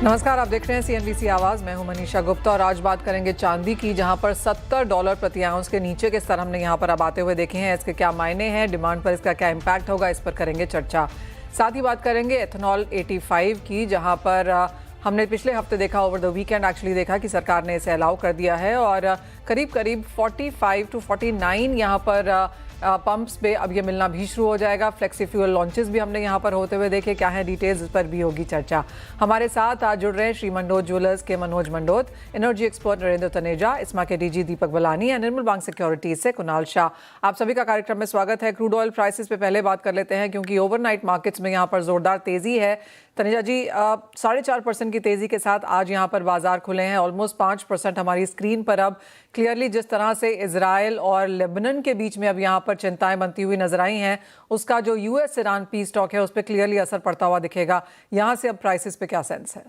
नमस्कार, आप देख रहे हैं CNBC आवाज। मैं हूं मनीषा गुप्ता और आज बात करेंगे चांदी की, जहां पर $70 प्रति आउंस के नीचे के स्तर हमने यहां पर अब आते हुए देखे हैं। इसके क्या मायने हैं, डिमांड पर इसका क्या इम्पैक्ट होगा, इस पर करेंगे चर्चा। साथ ही बात करेंगे एथेनॉल 85 की, जहां पर हमने पिछले हफ्ते देखा, ओवर द वीकेंड एक्चुअली देखा कि सरकार ने इसे अलाउ कर दिया है और करीब करीब 45 to 49 यहाँ पर पंप्स पे अब ये मिलना भी शुरू हो जाएगा। फ्लेक्सी फ्यूल लॉन्चेस भी हमने यहाँ पर होते हुए देखे। क्या है डिटेल्स, इस पर भी होगी चर्चा। हमारे साथ आज जुड़ रहे हैं श्री मंडोत ज्वेलर्स के मनोज मंडोत, एनर्जी एक्सपर्ट नरेंद्र तनेजा, इस्मा के DG दीपक बलानी और निर्मल बैंक सिक्योरिटीज से कुणाल शाह। आप सभी का कार्यक्रम में स्वागत है। क्रूड ऑयल प्राइसेस पे पहले बात कर लेते हैं, क्योंकि ओवरनाइट मार्केट्स में यहाँ पर जोरदार तेजी है। तनेजा जी, 4.5% की तेजी के साथ आज यहाँ पर बाजार खुले हैं। ऑलमोस्ट 5% हमारी स्क्रीन पर अब क्लियरली जिस तरह से इजराइल और लेबनान के बीच में अब यहाँ पर चिंताएं बनती हुई नजर आई हैं, उसका जो US ईरान पीस टॉक है उस पर क्लियरली असर पड़ता हुआ दिखेगा। यहाँ से अब प्राइसेस पे क्या सेंस है?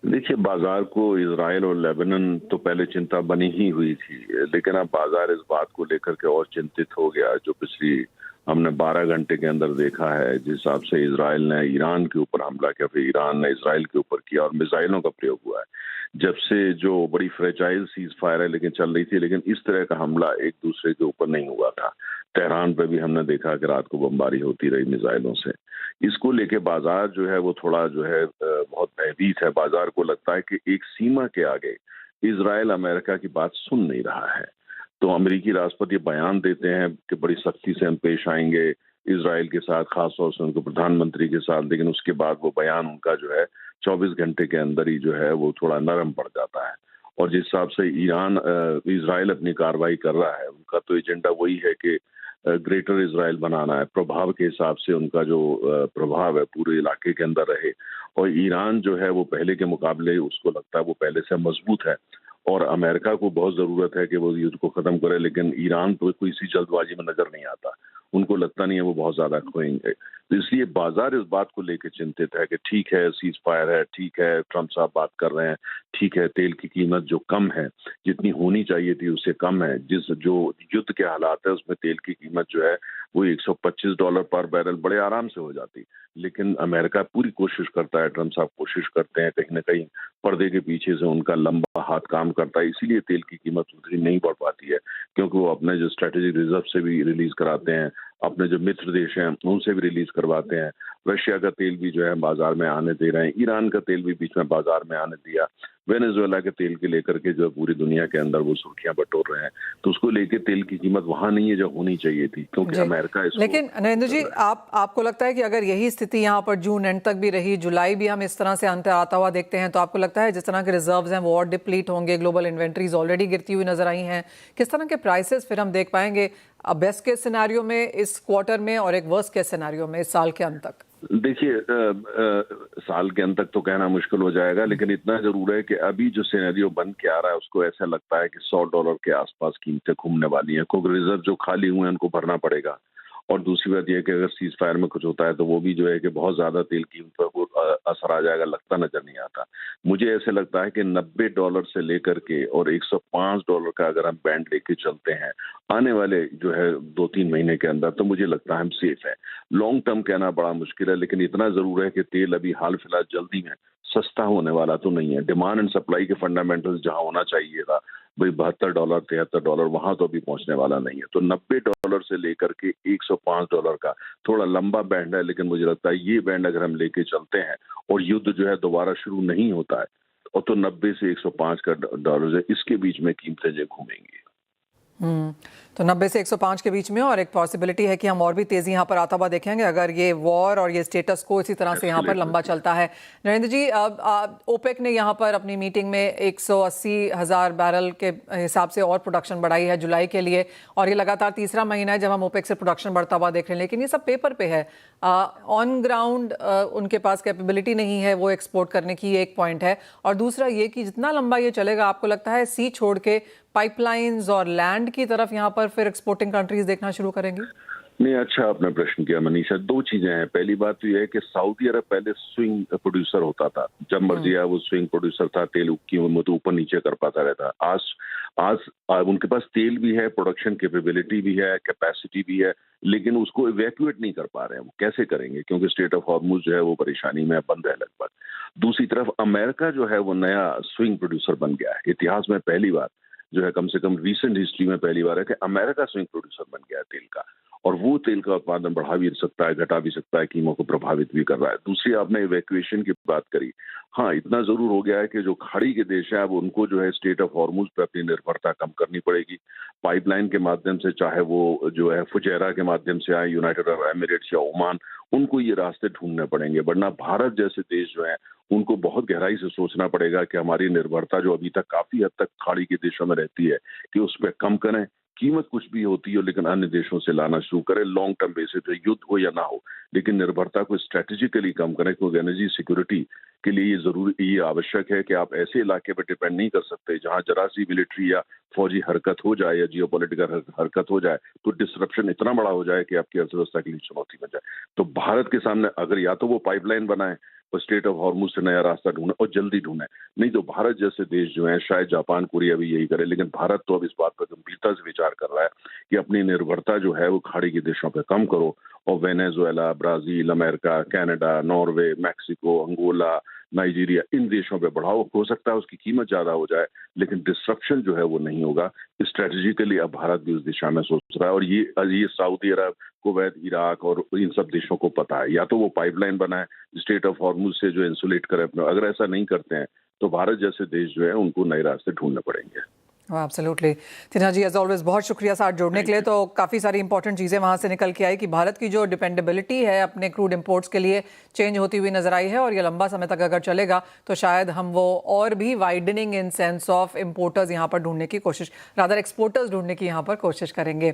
देखिए, बाजार को इजराइल और लेबनान तो पहले चिंता बनी ही हुई थी, लेकिन अब बाजार इस बात को लेकर के और चिंतित हो गया, जो पिछली हमने 12 घंटे के अंदर देखा है। जिस हिसाब से इजराइल ने ईरान के ऊपर हमला किया, फिर ईरान ने इजराइल के ऊपर किया और मिसाइलों का प्रयोग हुआ है। जब से जो बड़ी फ्रेजाइल सीज फायर है लेकिन चल रही थी, लेकिन इस तरह का हमला एक दूसरे के ऊपर नहीं हुआ था। तेहरान पे भी हमने देखा कि रात को बमबारी होती रही मिसाइलों से। इसको लेके बाजार जो है वो थोड़ा जो है बहुत भयभीत है। बाजार को लगता है कि एक सीमा के आगे इजराइल अमेरिका की बात सुन नहीं रहा है। तो अमेरिकी राष्ट्रपति बयान देते हैं कि बड़ी सख्ती से हम पेश आएंगे इजराइल के साथ, खासतौर से उनके प्रधानमंत्री के साथ, लेकिन उसके बाद वो बयान उनका जो है 24 घंटे के अंदर ही जो है वो थोड़ा नरम पड़ जाता है। और जिस हिसाब से इजराइल अपनी कार्रवाई कर रहा है, उनका तो एजेंडा वही है कि ग्रेटर इजराइल बनाना है। प्रभाव के हिसाब से उनका जो प्रभाव है पूरे इलाके के अंदर रहे। और ईरान जो है वो पहले के मुकाबले उसको लगता है वो पहले से मजबूत है और अमेरिका को बहुत जरूरत है कि वो युद्ध को खत्म करे, लेकिन ईरान तो कोई सी जल्दबाजी में नजर नहीं आता। उनको लगता नहीं है वो बहुत ज्यादा खोएंगे। तो इसलिए बाजार इस बात को लेकर चिंतित है कि ठीक है सीज फायर है, ठीक है ट्रंप साहब बात कर रहे हैं, ठीक है तेल की कीमत जो कम है, जितनी होनी चाहिए थी उससे कम है। जो युद्ध के हालात है उसमें तेल की कीमत जो है वो $125 पर बैरल बड़े आराम से हो जाती। लेकिन अमेरिका पूरी कोशिश करता है, ट्रंप साहब कोशिश करते हैं, कहीं ना कहीं पर्दे के पीछे से उनका लंबा हाथ काम करता है। इसीलिए तेल की कीमत उतनी नहीं बढ़ पाती है, क्योंकि वो अपने जो स्ट्रेटेजिक रिजर्व से भी रिलीज कराते हैं, अपने जो मित्र देश हैं उनसे भी रिलीज करवाते हैं। रशिया का तेल भी जो है बाजार में आने दे रहे हैं, ईरान का तेल भी बीच में बाजार में आने दिया। वेनेजुएला के तेल के लेकर के जो पूरी दुनिया के अंदर वो सुर्खियां बटोर रहे हैं, तो उसको लेके तेल की कीमत वहां नहीं है जो होनी चाहिए थी, क्योंकि अमेरिका इसको। लेकिन नरेंद्र जी, आपको लगता है कि अगर यही स्थिति यहाँ पर जून एंड तक भी रही, जुलाई भी हम इस तरह से अंत आता हुआ देखते हैं, तो आपको लगता है जिस तरह के रिजर्व्स हैं वो और डिप्लीट होंगे, ग्लोबल इन्वेंट्रीज ऑलरेडी गिरती हुई नजर आई हैं, किस तरह के प्राइसेस फिर हम देख पाएंगे बेस्ट केस सिनेरियो में इस क्वार्टर में और एक वर्स्ट केस सिनेरियो में इस साल के अंत तक? देखिए, साल के अंत तक तो कहना मुश्किल हो जाएगा, लेकिन इतना जरूर है कि अभी जो सिनेरियो बन के आ रहा है उसको ऐसा लगता है कि $100 के आसपास कीमतें घूमने वाली हैं, क्योंकि रिजर्व जो खाली हुए हैं उनको भरना पड़ेगा। और दूसरी बात यह है कि अगर सीज फायर में कुछ होता है तो वो भी जो है कि बहुत ज्यादा तेल कीमत पर वो असर आ जाएगा, लगता नजर नहीं आता। मुझे ऐसे लगता है कि $90 से लेकर के और $105 का अगर हम बैंड लेके चलते हैं आने वाले जो है 2-3 महीने के अंदर, तो मुझे लगता है हम सेफ है। लॉन्ग टर्म कहना बड़ा मुश्किल है, लेकिन इतना जरूर है कि तेल अभी हाल फिलहाल जल्दी में सस्ता होने वाला तो नहीं है। डिमांड एंड सप्लाई के फंडामेंटल्स जहां होना चाहिए था भाई $72, $73, वहां तो अभी पहुंचने वाला नहीं है। तो $90 से लेकर के $105 का थोड़ा लंबा बैंड है, लेकिन मुझे लगता है ये बैंड अगर हम लेके चलते हैं और युद्ध जो है दोबारा शुरू नहीं होता है, और तो 90 से 105 का डॉलर है, इसके बीच में कीमतें जो घूमेंगी। तो 90 से 105 के बीच में, और एक पॉसिबिलिटी है कि हम और भी तेजी यहाँ पर आता हुआ देखेंगे अगर ये वॉर और ये स्टेटस को इसी तरह से यहाँ पर लंबा चलता है। नरेंद्र जी, ओपेक ने यहाँ पर अपनी मीटिंग में 180,000 बैरल के हिसाब से और प्रोडक्शन बढ़ाई है जुलाई के लिए, और ये लगातार तीसरा महीना है जब हम ओपेक से प्रोडक्शन बढ़ता हुआ देख रहे हैं। लेकिन ये सब पेपर पे है, ऑन ग्राउंड उनके पास कैपेबिलिटी नहीं है वो एक्सपोर्ट करने की, एक पॉइंट है। और दूसरा ये कि जितना लंबा ये चलेगा, आपको लगता है सी छोड़ के पाइपलाइंस और लैंड की तरफ यहाँ पर फिर एक्सपोर्टिंग कंट्रीज देखना शुरू करेंगी? नहीं, अच्छा आपने प्रश्न किया मनीषा। दो चीजें हैं। पहली बात तो यह है कि सऊदी अरब पहले स्विंग प्रोड्यूसर होता था, जब मर्जी आया वो स्विंग प्रोड्यूसर था, तेल की तो ऊपर नीचे कर पाता रहता। आज आज उनके पास तेल भी है, प्रोडक्शन कैपेबिलिटी भी है, कैपेसिटी भी है, लेकिन उसको इवैक्यूएट नहीं कर पा रहे हैं। वो कैसे करेंगे, क्योंकि स्टेट ऑफ हॉर्मुज जो है वो परेशानी में बंद है लगभग। दूसरी तरफ अमेरिका जो है वो नया स्विंग प्रोड्यूसर बन गया है। इतिहास में पहली बार जो है, कम से कम रीसेंट हिस्ट्री में पहली बार है कि अमेरिका स्विंग प्रोड्यूसर बन गया है तेल का, और वो तेल का उत्पादन बढ़ा भी सकता है, घटा भी सकता है, कीमतों को प्रभावित भी कर रहा है। दूसरी, आपने इवैक्यूएशन की बात करी। हाँ, इतना जरूर हो गया है कि जो खाड़ी के देश हैं अब उनको जो है स्टेट ऑफ हॉर्मुज पर अपनी निर्भरता कम करनी पड़ेगी। पाइपलाइन के माध्यम से, चाहे वो जो है फुजैरा के माध्यम से आए, यूनाइटेड अरब एमिरेट्स या ओमान, उनको ये रास्ते ढूंढने पड़ेंगे। वरना भारत जैसे देश जो है उनको बहुत गहराई से सोचना पड़ेगा कि हमारी निर्भरता जो अभी तक काफी हद तक खाड़ी के देशों में रहती है, कि उस पर कम करें। कीमत कुछ भी होती हो, लेकिन अन्य देशों से लाना शुरू करें, लॉन्ग टर्म बेसिस पे, युद्ध हो या ना हो, लेकिन निर्भरता को स्ट्रेटेजिकली कम करें। क्योंकि एनर्जी सिक्योरिटी के लिए ये आवश्यक है कि आप ऐसे इलाके पर डिपेंड नहीं कर सकते जहां जरा सी मिलिट्री या फौजी हरकत हो जाए या जियोपॉलिटिकल हरकत हो जाए तो डिसरप्शन इतना बड़ा हो जाए कि आपकी अर्थव्यवस्था के लिए चुनौती बन जाए। तो भारत के सामने अगर या तो वो पाइपलाइन बनाए और स्टेट ऑफ हॉर्मुज से नया रास्ता ढूंढे, और जल्दी ढूंढे, नहीं तो भारत जैसे देश जो है, शायद जापान कोरिया भी यही करे, लेकिन भारत तो अब इस बात पर गंभीरता से विचार कर रहा है कि अपनी निर्भरता जो है वो खाड़ी के देशों पर कम करो, और Venezuela, Brazil, America, Canada, Norway, Mexico, Angola, Nigeria, इन देशों पे बढ़ाओ। हो सकता है उसकी कीमत ज्यादा हो जाए, लेकिन डिस्ट्रप्शन जो है वो नहीं होगा। स्ट्रेटेजिकली अब भारत भी उस दिशा में सोच रहा है, और ये सऊदी अरब, कुवैत, इराक और इन सब देशों को पता है। या तो वो पाइपलाइन बनाए स्टेट ऑफ हॉर्मुज से जो इंसुलेट करे अपने, अगर ऐसा नहीं करते हैं तो भारत जैसे देश जो है उनको नए रास्ते ढूंढने पड़ेंगे। एब्सोल्युटली। तिना जी, एज ऑलवेज बहुत शुक्रिया साथ जुड़ने के लिए। तो काफ़ी सारी इंपॉर्टेंट चीज़ें वहाँ से निकल के आई कि भारत की जो डिपेंडेबिलिटी है अपने क्रूड इंपोर्ट्स के लिए चेंज होती हुई नजर आई है, और ये लंबा समय तक अगर चलेगा तो शायद हम वो और भी widening in sense of importers यहाँ पर ढूंढने की कोशिश, रादर एक्सपोर्टर्स ढूंढने की यहाँ पर कोशिश करेंगे।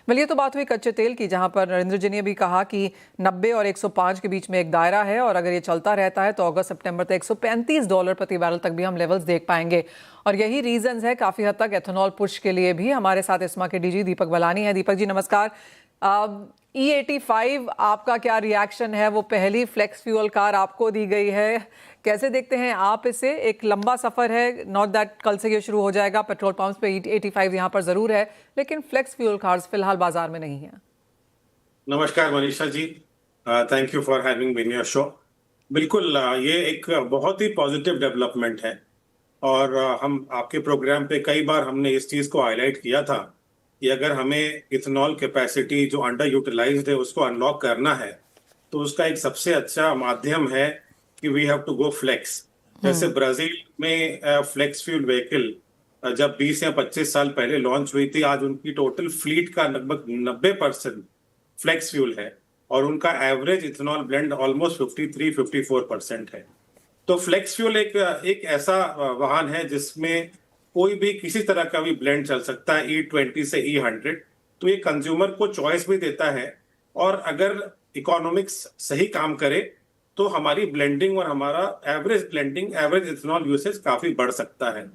वेल, ये तो बात हुई कच्चे तेल की, जहाँ पर नरेंद्र जी ने भी कहा कि 90 और 105 के बीच में एक दायरा है, और अगर ये चलता रहता है तो अगस्त सितंबर तक $135 प्रति बैरल तक भी हम लेवल्स देख पाएंगे। और यही रीजंस है काफ़ी हद तक एथेनॉल पुश के लिए भी। हमारे साथ इस्मा के डीजी दीपक बलानी है। दीपक जी नमस्कार। E85 आपका क्या रिएक्शन है? वो पहली फ्लेक्स फ्यूल कार आपको दी गई है, कैसे देखते हैं आप इसे? एक लंबा सफ़र है, नॉट दैट कल से ये शुरू हो जाएगा, पेट्रोल पंप्स पे E85 यहाँ पर ज़रूर है, लेकिन फ्लेक्स फ्यूल कार्स फिलहाल बाजार में नहीं है। नमस्कार Manisha ji, thank you for having me in your show. बिल्कुल, ये एक बहुत ही पॉजिटिव डेवलपमेंट है, और हम आपके प्रोग्राम पे कई बार हमने इस चीज़ को हाईलाइट किया था कि अगर हमें इथेनॉल कैपेसिटी जो अंडर यूटिलाइज्ड है उसको अनलॉक करना है, तो उसका एक सबसे अच्छा माध्यम है कि we have to go flex. जैसे ब्राजील में फ्लेक्स फ्यूल व्हीकल जब 20 या 25 साल पहले लॉन्च हुई थी, आज उनकी टोटल फ्लीट का लगभग 90% फ्लेक्स फ्यूल है, और उनका एवरेज इथेनॉल ब्लेंड ऑलमोस्ट 53-54% है। तो फ्लेक्स फ्यूल एक ऐसा वाहन है जिसमें कोई भी किसी तरह का भी ब्लेंड चल सकता है, E20 से E100। तो ये कंज्यूमर को चॉइस भी देता है, और अगर इकोनॉमिक्स सही काम करे तो हमारी ब्लेंडिंग और हमारा एवरेज इथेनॉल यूसेज काफी बढ़ सकता है।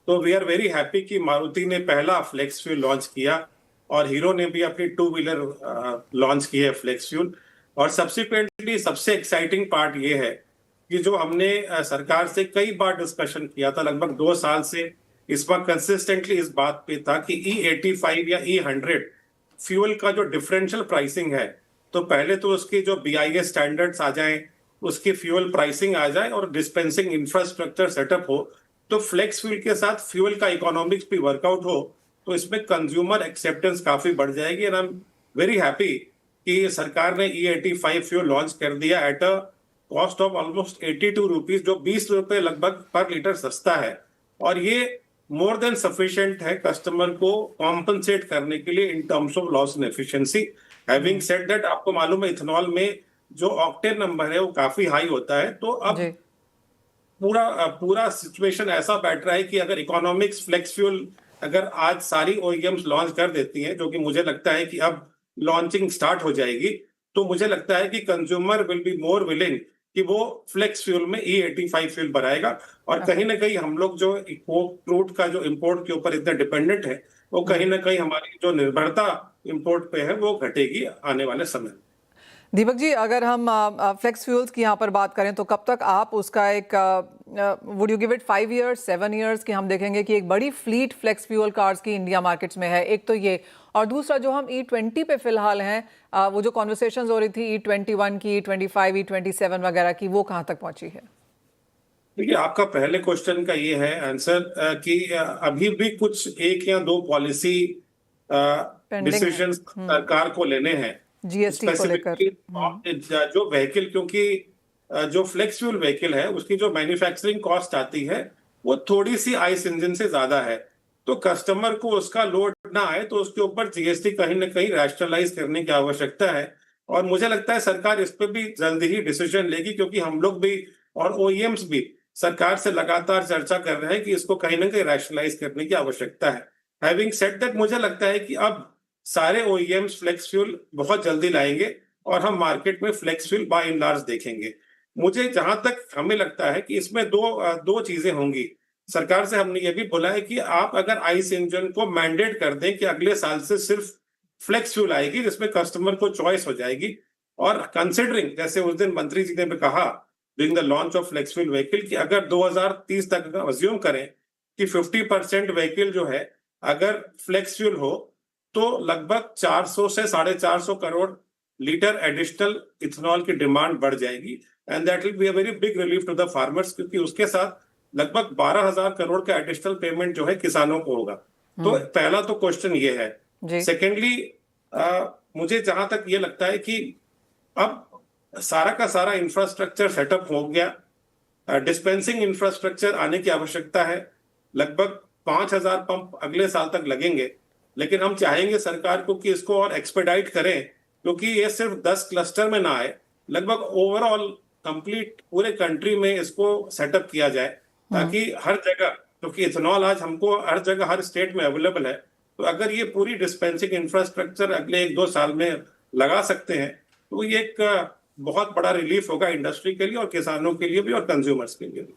तो वी आर वेरी हैप्पी कि मारुति ने पहला फ्लेक्स फ्यूल लॉन्च किया, और हीरो ने भी अपनी 2 व्हीलर लॉन्च की है फ्लेक्स फ्यूल। और सब्सिक्वेंटली सबसे एक्साइटिंग पार्ट ये है कि जो हमने सरकार से कई बार डिस्कशन किया था, लगभग 2 साल से इस बार कंसिस्टेंटली इस बात पे था कि E85 या E100 फ्यूल का जो डिफरेंशियल प्राइसिंग है, तो पहले तो उसकी जो BIS स्टैंडर्ड्स आ जाएं, उसकी फ्यूल प्राइसिंग आ जाए और डिस्पेंसिंग इंफ्रास्ट्रक्चर सेटअप हो, तो फ्लेक्स फ्यूल के साथ फ्यूल का इकोनॉमिक्स भी वर्कआउट हो, तो इसमें कंज्यूमर एक्सेप्टेंस काफी बढ़ जाएगी। And I am very happy कि सरकार ने E85 फ्यूल लॉन्च कर दिया at a cost of almost 82 rupees, जो 20 रुपए लगभग पर लीटर सस्ता है, और ये मोर देन सफिशिएंट है कस्टमर को कॉम्पनसेट करने के लिए in terms of loss in efficiency. Having said that, आपको मालूम है इथेनॉल में जो ऑक्टेन नंबर है वो काफी हाई होता है, तो अब पूरा सिचुएशन ऐसा बैठ रहा है कि अगर इकोनॉमिक्स फ्लेक्स फ्यूल अगर आज सारी OEMs लॉन्च कर देती हैं, जो कि मुझे लगता है कि अब लॉन्चिंग स्टार्ट हो जाएगी, तो मुझे लगता है कि consumer will be more willing कि वो फ्लेक्स फ्यूल में E85 फ्यूल भराएगा। और कहीं ना कहीं हम लोग जो क्रूड का जो इंपोर्ट के ऊपर इतना डिपेंडेंट है, वो कहीं ना कहीं हमारी जो निर्भरता इंपोर्ट पे है वो घटेगी आने वाले समय में। दीपक जी, अगर हम फ्लेक्स फ्यूल्स की यहाँ पर बात करें तो कब तक आप उसका एक would you give it 5 years 7 years कि हम देखेंगे कि एक बड़ी फ्लीट फ्लेक्स फ्यूल कार्स की इंडिया मार्केट्स में है? एक तो ये, और दूसरा जो हम E20 पे फिलहाल हैं, वो जो कॉन्वर्सेशंस हो रही थी E21 की, E25, E27 वगैरह की, वो कहाँ तक पहुंची है? देखिए, आपका पहले क्वेश्चन का ये है आंसर कि अभी भी कुछ एक या दो पॉलिसी पेंडिंग है डिसीजंस सरकार को लेने हैं जीएसटी को लेकर। स्पेसिफिकली जो व्हीकल, क्योंकि जो फ्लेक्स फ्यूल व्हीकल है उसकी जो मैन्युफैक्चरिंग कॉस्ट आती है वो थोड़ी सी आइस इंजन से ज्यादा है, तो कस्टमर को उसका लोड ना आए तो उसके ऊपर जीएसटी कहीं ना कहीं रैशनलाइज करने की आवश्यकता है। और मुझे लगता है सरकार इस पे भी जल्दी ही डिसीजन लेगी, क्योंकि हम लोग भी और ओईएम्स भी सरकार से लगातार चर्चा कर रहे हैं कि इसको कहीं ना कहीं रैशनलाइज करने की आवश्यकता है। हैविंग सेड दैट, मुझे लगता है कि अब सारे ओईएम्स फ्लेक्स फ्यूल बहुत जल्दी लाएंगे और हम मार्केट में flex fuel by and large देखेंगे। मुझे जहां तक हमें लगता है कि इसमें दो चीजें होंगी। सरकार से हमने ये भी बोला है कि आप अगर आइस इंजन को मैंडेट कर दें कि अगले साल से सिर्फ फ्लेक्स फ्यूल आएगी जिसमें कस्टमर को चॉइस हो जाएगी, और कंसिडरिंग जैसे उस दिन मंत्री जी ने भी कहा during the launch of flex fuel vehicle कि अगर 2030 तक अज्यूम करें कि 50% व्हीकल जो है अगर फ्लेक्स फ्यूल हो तो लगभग 400 से 450 करोड़ लीटर एडिशनल इथेनॉल की डिमांड बढ़ जाएगी, and that will be a very big relief to the farmers, क्योंकि उसके साथ लगभग 12,000 करोड़ का एडिशनल पेमेंट जो है किसानों को होगा। तो पहला तो क्वेश्चन ये है। सेकेंडली, मुझे जहां तक ये लगता है कि अब सारा का सारा इंफ्रास्ट्रक्चर सेटअप हो गया, डिस्पेंसिंग इंफ्रास्ट्रक्चर आने की आवश्यकता है। लगभग 5,000 पंप अगले साल तक लगेंगे, लेकिन हम चाहेंगे सरकार को कि इसको और एक्सपेडाइट करें, क्योंकि ये सिर्फ 10 क्लस्टर में ना आए, लगभग ओवरऑल कंप्लीट पूरे कंट्री में इसको सेटअप किया जाए, ताकि हर जगह, क्योंकि इथेनॉल आज हमको हर जगह हर स्टेट में अवेलेबल है, तो अगर ये पूरी डिस्पेंसिंग इंफ्रास्ट्रक्चर अगले 1-2 साल में लगा सकते हैं तो ये एक बहुत बड़ा रिलीफ होगा इंडस्ट्री के लिए और किसानों के लिए भी और कंज्यूमर्स के लिए भी।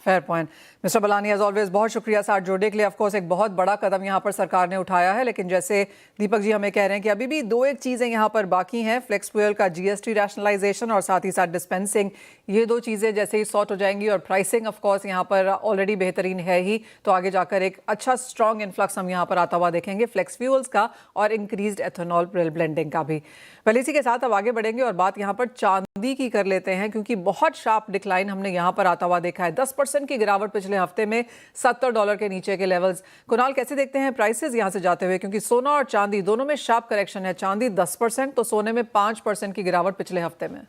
Fair point mister Balani, as always बहुत शुक्रिया साथ जोड़ने के लिए। ऑफकोर्स एक बहुत बड़ा कदम यहाँ पर सरकार ने उठाया है, लेकिन जैसे दीपक जी हमें कह रहे हैं कि अभी भी दो एक चीज़ें यहाँ पर बाकी हैं, फ्लेक्स फ्यूल का जीएसटी रैशनलाइजेशन और साथ ही साथ डिस्पेंसिंग। ये दो चीज़ें जैसे ही सॉर्ट हो जाएंगी और प्राइसिंग ऑफकोर्स यहाँ पर ऑलरेडी बेहतरीन है ही, तो आगे जाकर एक अच्छा स्ट्रॉन्ग इन्फ्लक्स हम यहाँ पर आता हुआ देखेंगे फ्लेक्स फ्यूल्स का और इंक्रीज्ड एथेनॉल ब्लेंडिंग का भी। पहले इसी के साथ अब आगे बढ़ेंगे और बात यहाँ पर चांदी की कर लेते हैं, क्योंकि बहुत शार्प डिक्लाइन हमने यहाँ पर आता हुआ देखा है। 10% की गिरावट पिछले हफ्ते में, $70 के नीचे के लेवल्स। कुणाल, कैसे देखते हैं प्राइसेस यहाँ से जाते हुए, क्योंकि सोना और चांदी दोनों में शार्प करेक्शन है, चांदी 10% तो सोने में 5% की गिरावट पिछले हफ्ते में।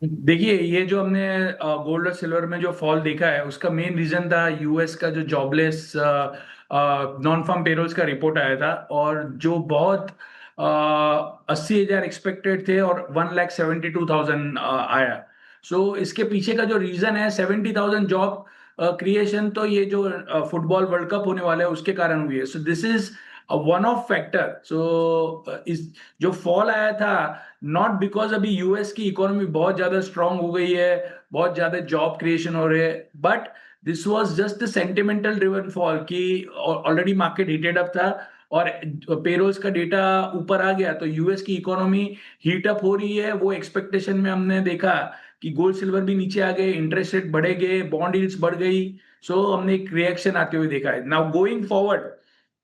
देखिए, ये जो हमने गोल्ड और सिल्वर में जो फॉल देखा है उसका मेन रीजन था यूएस का जो जॉबलेस नॉन फार्म पेरोल्स का रिपोर्ट आया था, और जो बहुत 80,000 एक्सपेक्टेड थे और 1,72,000 आया। सो इसके पीछे का जो रीजन है 70,000 जॉब क्रिएशन, तो ये जो फुटबॉल वर्ल्ड कप होने वाला है उसके कारण हुई है। So this is one of factor. So इस जो फॉल आया था नॉट बिकॉज अभी यूएस की इकोनॉमी बहुत ज्यादा स्ट्रांग हो गई है, बहुत ज्यादा जॉब क्रिएशन हो रहे हैं, but this was just sentimental driven fall कि ऑलरेडी मार्केट हीटेड अप था और पेरोल्स का डेटा ऊपर आ गया तो यूएस की इकोनॉमी हीट अप हो रही है। वो एक्सपेक्टेशन में हमने देखा कि गोल्ड सिल्वर भी नीचे आ गए, इंटरेस्ट रेट बढ़े गए, बॉन्ड यील्ड्स बढ़ गई। सो हमने एक रिएक्शन आते हुए देखा है। नाउ गोइंग फॉरवर्ड,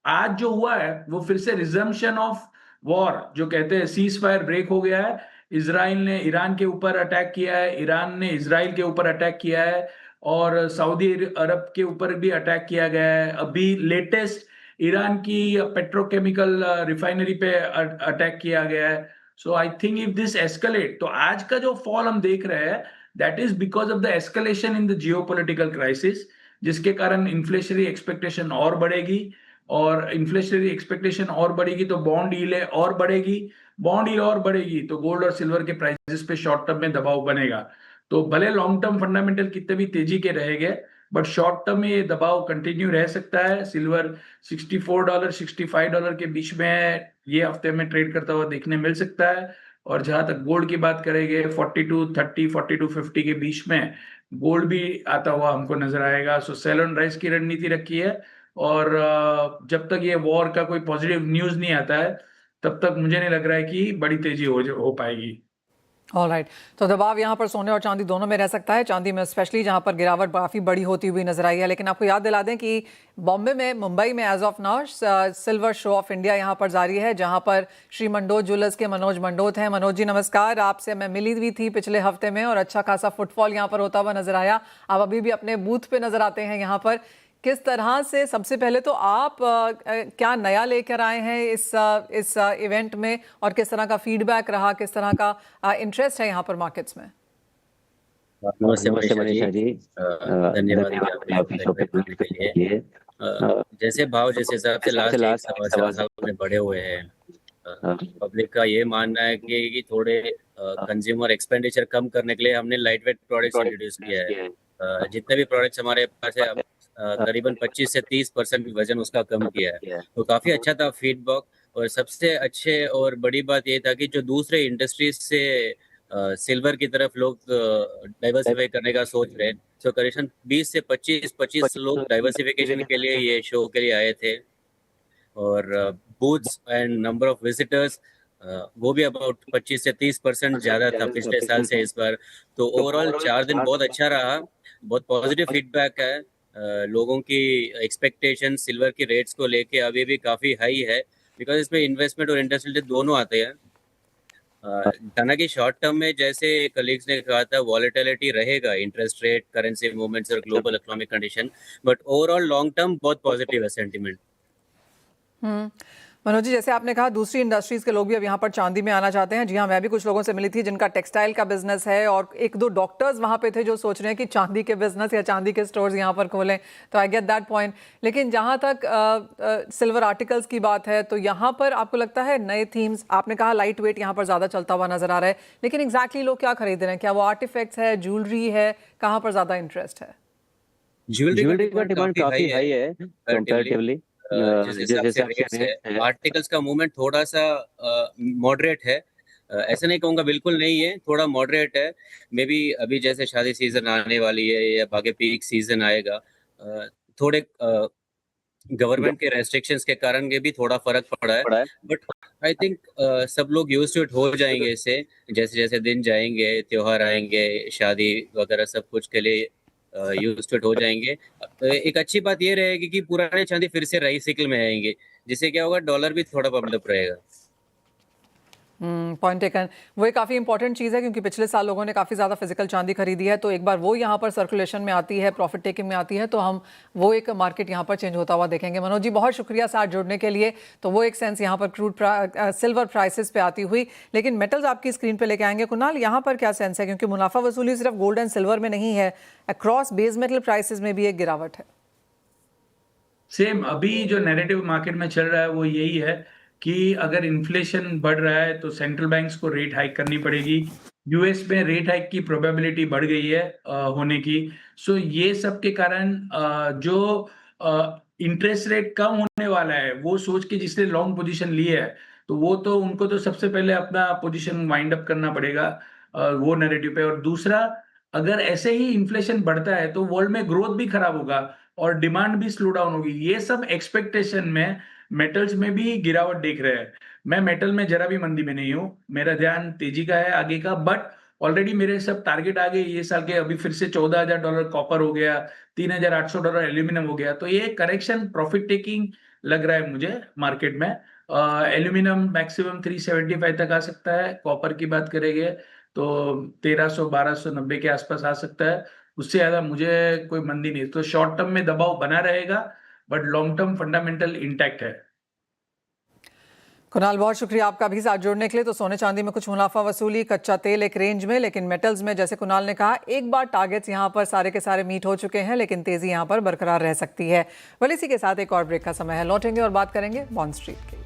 आज जो हुआ है वो फिर से रिजम्पशन ऑफ वॉर, जो कहते हैं सीज फायर ब्रेक हो गया है। इजराइल ने ईरान के ऊपर अटैक किया है, ईरान ने इजराइल के ऊपर अटैक किया है, और सऊदी अरब के ऊपर भी अटैक किया गया है। अभी लेटेस्ट ईरान की पेट्रोकेमिकल रिफाइनरी पे अटैक किया गया है। So I think if this escalate, तो आज का जो फॉल हम देख रहे हैं that is because of the escalation in the geopolitical crisis, जिसके कारण इन्फ्लेशनरी एक्सपेक्टेशन और बढ़ेगी, और इन्फ्लेशनरी एक्सपेक्टेशन और बढ़ेगी तो बॉन्ड यील्ड और बढ़ेगी, बॉन्ड यील्ड और बढ़ेगी तो गोल्ड और सिल्वर के प्राइसेस पे शॉर्ट टर्म में दबाव बनेगा। तो भले लॉन्ग टर्म फंडामेंटल कितने भी तेजी के रहेंगे, बट शॉर्ट टर्म में ये दबाव कंटिन्यू रह सकता है। सिल्वर $64 $65 के बीच में ये हफ्ते में ट्रेड करता हुआ देखने मिल सकता है, और जहां तक गोल्ड की बात करेंगे 4230 4250 के बीच में गोल्ड भी आता हुआ हमको नजर आएगा। सो सेल ऑन राइज की रणनीति रखी है, और जब तक ये वॉर का कोई पॉजिटिव न्यूज़ नहीं आता है, तब तक मुझे नहीं लग रहा है कि बड़ी तेज़ी हो पाएगी। ऑलराइट, तो दबाव यहाँ पर सोने और चांदी दोनों में रह सकता है। चांदी में स्पेशली जहाँ पर गिरावट काफ़ी बड़ी होती हुई नजर आई है। लेकिन आपको याद दिला दें कि बॉम्बे में, मुंबई में as of now silver show of India यहाँ पर जारी है, जहाँ पर श्री मंडोत ज्वेलर्स के मनोज मंडोत हैं। मनोज जी नमस्कार, आपसे मैं मिली हुई थी पिछले हफ्ते में और अच्छा खासा फुटफॉल यहाँ पर होता हुआ नजर आया। आप अभी भी अपने बूथ पे नजर आते हैं यहाँ पर। किस तरह से, सबसे पहले तो आप क्या नया लेकर आए हैं इस इवेंट में और किस तरह का फीडबैक रहा, किस तरह का इंटरेस्ट है यहाँ पर मार्केट्स में? नमस्ते मनीषा जी, धन्यवाद आपने इनवाइट करने के लिए। जैसे भाव जिस हिसाब से लास्ट एक सवा साल में बढ़े हुए हैं, पब्लिक का ये मानना है कि थोड़े कंज्यूमर एक्सपेंडिचर कम करने के लिए हमने लाइट वेट प्रोडक्ट्स इंट्रोड्यूस किया है। जितने भी प्रोडक्ट्स हमारे पास है, करीबन 25 से 30% वजन उसका कम किया है, तो काफी अच्छा था फीडबैक। और सबसे अच्छे और बड़ी बात ये था कि जो दूसरे इंडस्ट्रीज से सिल्वर की तरफ लोग डाइवर्सिफाई करने का सोच रहे हैं, तो करीबन 20 से 25 लोग डाइवर्सिफिकेशन के लिए ये शो के लिए आए थे। और booths and number of visitors वो भी अबाउट 25 से 30% ज़्यादा था पिछले साल से इस बार। तो ओवरऑल 4 दिन बहुत अच्छा रहा, बहुत पॉजिटिव फीडबैक है। लोगों की एक्सपेक्टेशन सिल्वर की रेट्स को लेके अभी भी काफ़ी हाई है, बिकॉज इसमें इन्वेस्टमेंट और इंडस्ट्रियल दोनों आते हैं। हालांकि शॉर्ट टर्म में जैसे कलीग्स ने कहा था, वॉलेटिलिटी रहेगा, इंटरेस्ट रेट, करेंसी मूवमेंट्स और global economic condition, but overall long term बहुत पॉजिटिव है सेंटीमेंट। मनोज जी, जैसे आपने कहा दूसरी इंडस्ट्रीज के लोग भी अब यहाँ पर चांदी में आना चाहते हैं। जी हाँ, मैं भी कुछ लोगों से मिली थी जिनका टेक्सटाइल का बिजनेस है और एक दो डॉक्टर्स वहाँ पे थे जो सोच रहे हैं कि चांदी के बिजनेस या चांदी के स्टोर्स यहाँ पर खोलें। तो आई गेट दैट पॉइंट। लेकिन जहाँ तक सिल्वर आर्टिकल्स की बात है, तो यहाँ पर आपको लगता है नए थीम्स, आपने कहा लाइट वेट यहाँ पर ज़्यादा चलता हुआ नजर आ रहा है, लेकिन एग्जैक्टली लोग क्या खरीद रहे हैं? क्या वो आर्टिफैक्ट्स है, ज्वेलरी है, कहाँ पर ज़्यादा इंटरेस्ट है? ज्वेलरी का डिमांड काफी हाई है कंपैरेटिवली। जिस हिसाब से रेट्स है, आर्टिकल्स का मूवमेंट थोड़ा सा मॉडरेट है। ऐसा नहीं कहूँगा बिल्कुल नहीं है, थोड़ा मॉडरेट है। मे बी अभी जैसे शादी सीजन आने वाली है या आगे पीक सीजन आएगा, थोड़े गवर्नमेंट के रेस्ट्रिक्शंस के कारण ये भी थोड़ा फर्क पड़ा है। बट आई थिंक सब लोग यूज्ड टू इट हो जाएंगे इससे, जैसे जैसे दिन जाएंगे, त्योहार आएंगे, शादी वगैरह सब कुछ के लिए यूज्ड टू इट हो जाएंगे। एक अच्छी बात ये रहेगी कि पुराने चांदी फिर से राइसिकल में आएंगे, जिससे क्या होगा, डॉलर भी थोड़ा पम्प रहेगा। Point taken. वो एक काफ़ी इंपॉर्टेंट चीज़ है क्योंकि पिछले साल लोगों ने काफ़ी ज़्यादा फिजिकल चांदी खरीदी है, तो एक बार वो यहाँ पर सर्कुलेशन में आती है, प्रॉफिट टेकिंग में आती है, तो हम वो एक मार्केट यहाँ पर चेंज होता हुआ देखेंगे। मनोज जी, बहुत शुक्रिया साथ जुड़ने के लिए। तो वो एक सेंस यहाँ पर सिल्वर प्राइसेस पे आती हुई, लेकिन मेटल्स आपकी स्क्रीन पर लेके आएंगे। कुणाल, यहाँ पर क्या सेंस है? क्योंकि मुनाफा वसूली सिर्फ गोल्ड एंड सिल्वर में नहीं है, अक्रॉस बेस मेटल प्राइसेस में भी एक गिरावट है। सेम अभी जो नैरेटिव मार्केट में चल रहा है वो यही है कि अगर इन्फ्लेशन बढ़ रहा है तो सेंट्रल बैंक्स को रेट हाइक करनी पड़ेगी। यूएस में रेट हाइक की प्रोबेबिलिटी बढ़ गई है होने की। सो ये सब के कारण जो इंटरेस्ट रेट कम होने वाला है, वो सोच के जिसने लॉन्ग पोजीशन ली है, तो वो तो उनको तो सबसे पहले अपना पोजीशन वाइंड अप करना पड़ेगा वो नैरेटिव पे। और दूसरा, अगर ऐसे ही इन्फ्लेशन बढ़ता है तो वर्ल्ड में ग्रोथ भी खराब होगा और डिमांड भी स्लो डाउन होगी। ये सब एक्सपेक्टेशन में मेटल्स में भी गिरावट देख रहे हैं। मैं मेटल में जरा भी मंदी में नहीं हूँ, मेरा ध्यान तेजी का है आगे का। बट ऑलरेडी मेरे सब टारगेट आ गए ये साल के। अभी फिर से $14,000 कॉपर हो गया, $3,800 एल्यूमिनियम हो गया। तो ये करेक्शन प्रॉफिट टेकिंग लग रहा है मुझे मार्केट में। एल्यूमिनियम मैक्सिमम 375 तक आ सकता है। कॉपर की बात करेंगे तो 1300-1290 के आसपास आ सकता है। उससे ज्यादा मुझे कोई मंदी नहीं। तो शॉर्ट टर्म में दबाव बना रहेगा, but long term fundamental intact है। कुणाल, बहुत शुक्रिया आपका भी साथ जुड़ने के लिए। तो सोने चांदी में कुछ मुनाफा वसूली, कच्चा तेल एक रेंज में, लेकिन मेटल्स में जैसे कुणाल ने कहा, एक बार टारगेट्स यहाँ पर सारे के सारे मीट हो चुके हैं, लेकिन तेजी यहाँ पर बरकरार रह सकती है। वेल, इसी के साथ एक और ब्रेक का समय है, लौटेंगे और बात करेंगे बॉन्ड स्ट्रीट की।